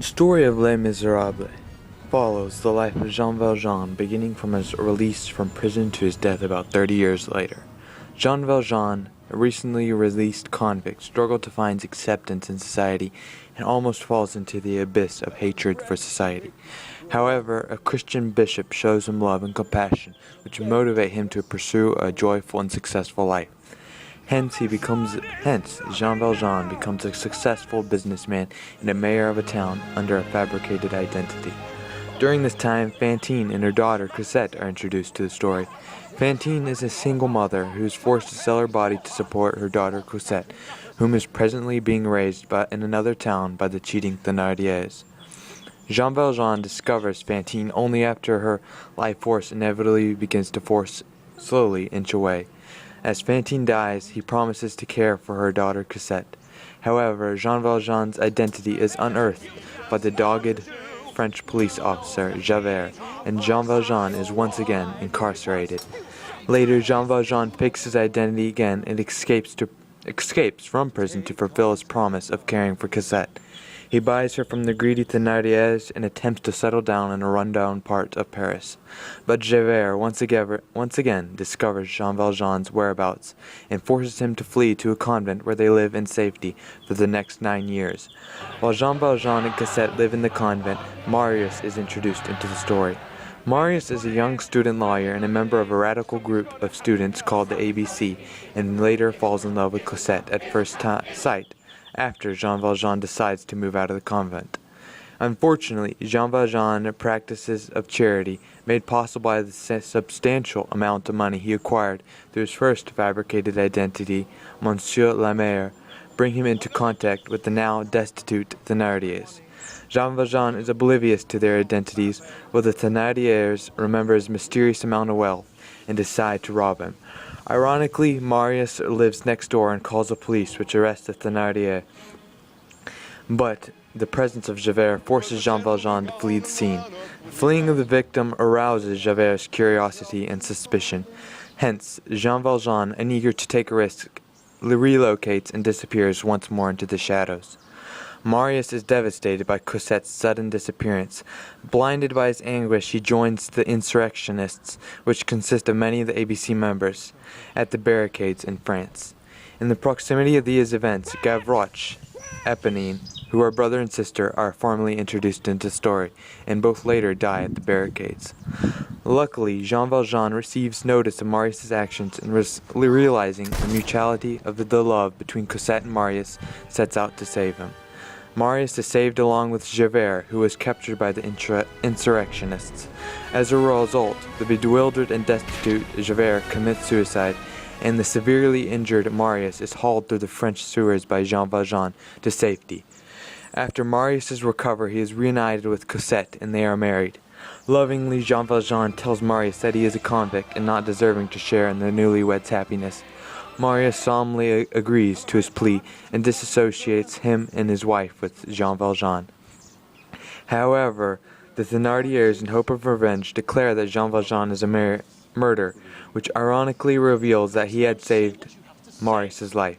Story of Les Miserables follows the life of Jean Valjean beginning from his release from prison to his death about 30 years later. Jean Valjean, a recently released convict, struggled to find acceptance in society and almost falls into the abyss of hatred for society. However, a Christian bishop shows him love and compassion, which motivate him to pursue a joyful and successful life. Hence, Jean Valjean becomes a successful businessman and a mayor of a town under a fabricated identity. During this time, Fantine and her daughter Cosette are introduced to the story. Fantine is a single mother who is forced to sell her body to support her daughter Cosette, whom is presently being raised in another town by the cheating Thénardiers. Jean Valjean discovers Fantine only after her life force inevitably begins to slowly inch away. As Fantine dies, he promises to care for her daughter Cosette. However, Jean Valjean's identity is unearthed by the dogged French police officer Javert, and Jean Valjean is once again incarcerated. Later, Jean Valjean fakes his identity again and escapes from prison to fulfill his promise of caring for Cosette. He buys her from the greedy Thénardiers and attempts to settle down in a rundown part of Paris. But Javert once again discovers Jean Valjean's whereabouts and forces him to flee to a convent where they live in safety for the next 9 years. While Jean Valjean and Cosette live in the convent, Marius is introduced into the story. Marius is a young student lawyer and a member of a radical group of students called the ABC, and later falls in love with Cosette at first sight, after Jean Valjean decides to move out of the convent. Unfortunately, Jean Valjean practices of charity, made possible by the substantial amount of money he acquired through his first fabricated identity, Monsieur le Maire, bring him into contact with the now destitute Thénardiers. Jean Valjean is oblivious to their identities, while the Thénardiers remember his mysterious amount of wealth and decide to rob him. Ironically, Marius lives next door and calls the police, which arrests the Thénardier. But the presence of Javert forces Jean Valjean to flee the scene. Fleeing the victim arouses Javert's curiosity and suspicion. Hence, Jean Valjean, uneager to take a risk, relocates and disappears once more into the shadows. Marius is devastated by Cosette's sudden disappearance. Blinded by his anguish, he joins the insurrectionists, which consist of many of the ABC members, at the barricades in France. In the proximity of these events, Gavroche, Éponine, who are brother and sister, are formally introduced into the story, and both later die at the barricades. Luckily, Jean Valjean receives notice of Marius' actions and realizing the mutuality of the love between Cosette and Marius, sets out to save him. Marius is saved along with Javert, who was captured by the insurrectionists. As a result, the bewildered and destitute Javert commits suicide, and the severely injured Marius is hauled through the French sewers by Jean Valjean to safety. After Marius' recovery, he is reunited with Cosette, and they are married. Lovingly, Jean Valjean tells Marius that he is a convict and not deserving to share in the newlyweds' happiness. Marius solemnly agrees to his plea and disassociates him and his wife with Jean Valjean. However, the Thénardiers, in hope of revenge, declare that Jean Valjean is a murderer, which ironically reveals that he had saved Marius' life.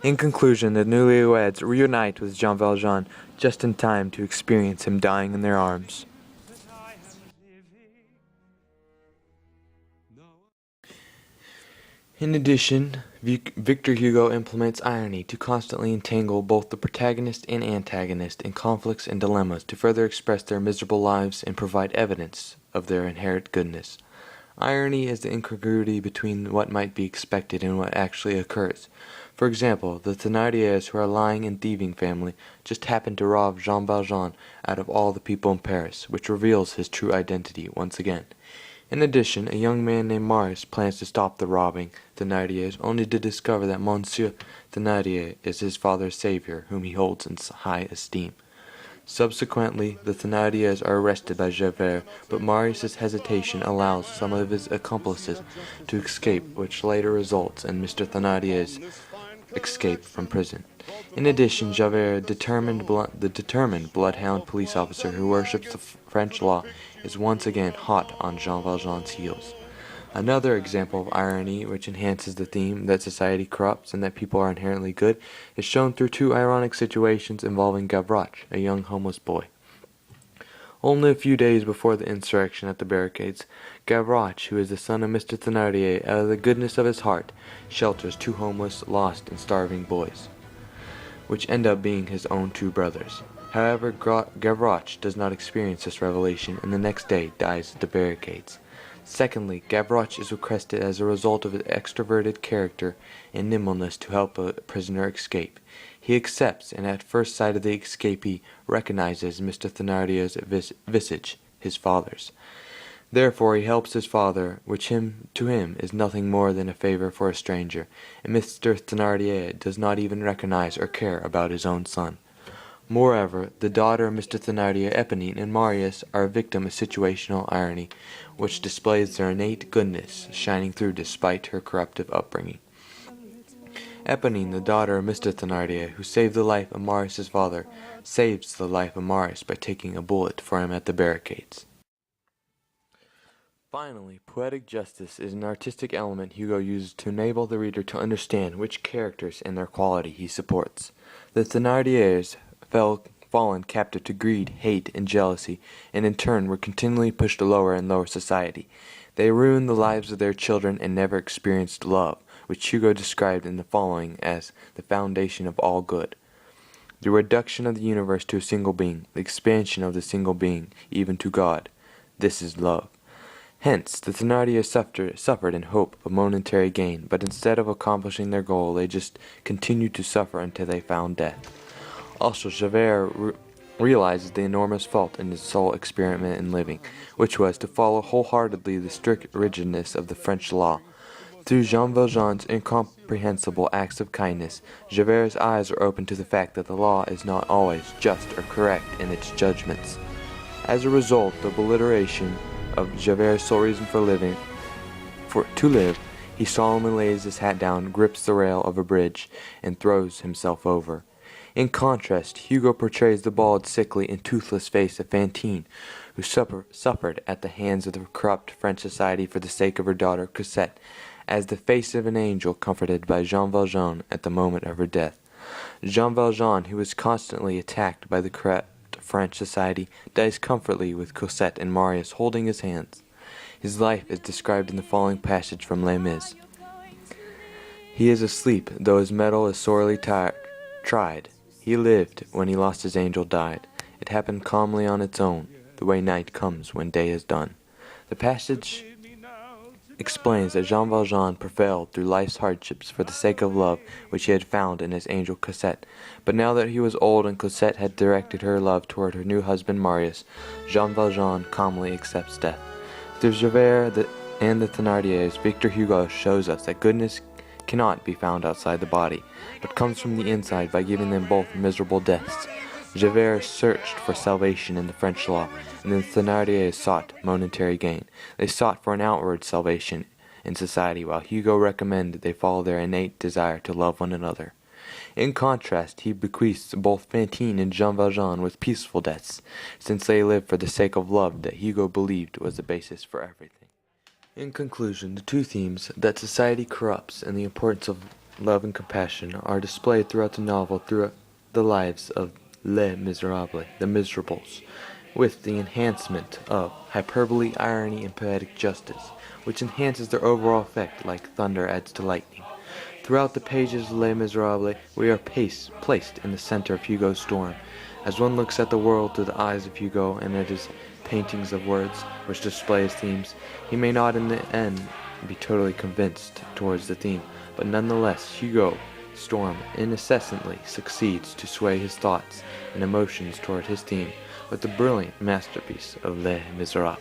In conclusion, the newlyweds reunite with Jean Valjean just in time to experience him dying in their arms. In addition, Victor Hugo implements irony to constantly entangle both the protagonist and antagonist in conflicts and dilemmas to further express their miserable lives and provide evidence of their inherent goodness. Irony is the incongruity between what might be expected and what actually occurs. For example, the Thénardiers, who are a lying and thieving family, just happen to rob Jean Valjean out of all the people in Paris, which reveals his true identity once again. In addition, a young man named Marius plans to stop the robbing Thénardiers, only to discover that Monsieur Thénardier is his father's savior, whom he holds in high esteem. Subsequently, the Thénardiers are arrested by Javert, but Marius' hesitation allows some of his accomplices to escape, which later results in Mr. Thénardier's escape from prison. In addition, Javert, the determined bloodhound police officer who worships the French law, is once again hot on Jean Valjean's heels. Another example of irony, which enhances the theme that society corrupts and that people are inherently good, is shown through two ironic situations involving Gavroche, a young homeless boy. Only a few days before the insurrection at the barricades, Gavroche, who is the son of Mr. Thénardier, out of the goodness of his heart, shelters two homeless, lost, and starving boys, which end up being his own two brothers. However, Gavroche does not experience this revelation, and the next day dies at the barricades. Secondly, Gavroche is requested as a result of his extroverted character and nimbleness to help a prisoner escape. He accepts, and at first sight of the escapee recognizes Mr. Thénardier's visage, his father's. Therefore he helps his father, which to him is nothing more than a favor for a stranger, and Mr. Thénardier does not even recognize or care about his own son. Moreover, the daughter of Mr. Thénardier, Éponine, and Marius are a victim of situational irony, which displays their innate goodness shining through despite her corruptive upbringing. Éponine, the daughter of Mr. Thénardier, who saved the life of Marius' father, saves the life of Marius by taking a bullet for him at the barricades. Finally, poetic justice is an artistic element Hugo uses to enable the reader to understand which characters and their quality he supports. The Thénardiers fallen captive to greed, hate, and jealousy, and in turn were continually pushed lower and lower society. They ruined the lives of their children and never experienced love, which Hugo described in the following as the foundation of all good. The reduction of the universe to a single being, the expansion of the single being, even to God. This is love. Hence, the Thénardiers suffered in hope of momentary gain, but instead of accomplishing their goal, they just continued to suffer until they found death. Also, Javert realizes the enormous fault in his sole experiment in living, which was to follow wholeheartedly the strict rigidness of the French law. Through Jean Valjean's incomprehensible acts of kindness, Javert's eyes are opened to the fact that the law is not always just or correct in its judgments. As a result, the obliteration of Javert's sole reason for living, to live, he solemnly lays his hat down, grips the rail of a bridge, and throws himself over. In contrast, Hugo portrays the bald, sickly, and toothless face of Fantine, who suffered at the hands of the corrupt French society for the sake of her daughter Cosette, as the face of an angel comforted by Jean Valjean at the moment of her death. Jean Valjean, who was constantly attacked by the corrupt French society, dies comfortably with Cosette and Marius holding his hands. His life is described in the following passage from Les Mis. He is asleep, though his mettle is sorely tried. He lived, when he lost his angel died. It happened calmly on its own, the way night comes when day is done. The passage explains that Jean Valjean prevailed through life's hardships for the sake of love which he had found in his angel Cosette. But now that he was old and Cosette had directed her love toward her new husband Marius, Jean Valjean calmly accepts death. Through Javert and the Thénardiers, Victor Hugo shows us that goodness cannot be found outside the body, but comes from the inside by giving them both miserable deaths. Javert searched for salvation in the French law, and the Thénardiers sought momentary gain. They sought for an outward salvation in society, while Hugo recommended they follow their innate desire to love one another. In contrast, he bequeaths both Fantine and Jean Valjean with peaceful deaths, since they lived for the sake of love that Hugo believed was the basis for everything. In conclusion, the two themes, that society corrupts and the importance of love and compassion, are displayed throughout the novel through the lives of Les Miserables, the Miserables, with the enhancement of hyperbole, irony, and poetic justice, which enhances their overall effect like thunder adds to lightning. Throughout the pages of Les Miserables, we are placed in the center of Hugo's storm. As one looks at the world through the eyes of Hugo and at his paintings of words, which display his themes, he may not in the end be totally convinced towards the theme, but nonetheless Hugo storm incessantly succeeds to sway his thoughts and emotions toward his theme with the brilliant masterpiece of Les Miserables.